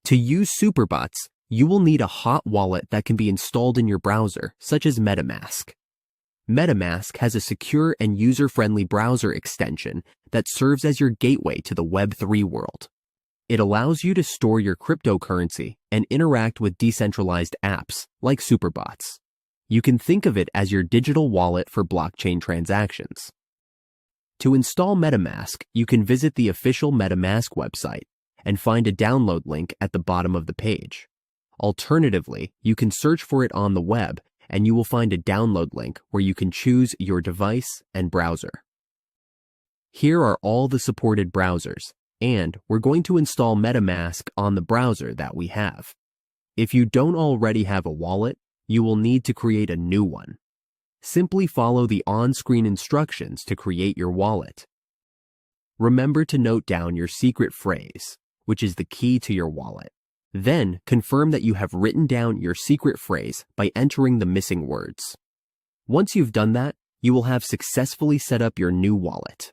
To use superbots, you will need a hot wallet that can be installed in your browser, such as MetaMask. MetaMask has a secure and user-friendly browser extension that serves as your gateway to the Web3 world. It allows you to store your cryptocurrency and interact with decentralized apps like superbots. You can think of it as your digital wallet for blockchain transactions. To install MetaMask, you can visit the official MetaMask website and find a download link at the bottom of the page. Alternatively, you can search for it on the web and you will find a download link where you can choose your device and browser. Here are all the supported browsers, and we're going to install MetaMask on the browser that we have. If you don't already have a wallet, you will need to create a new one. Simply follow the on-screen instructions to create your wallet. Remember to note down your secret phrase, which is the key to your wallet. Then confirm that you have written down your secret phrase by entering the missing words. Once you've done that, you will have successfully set up your new wallet.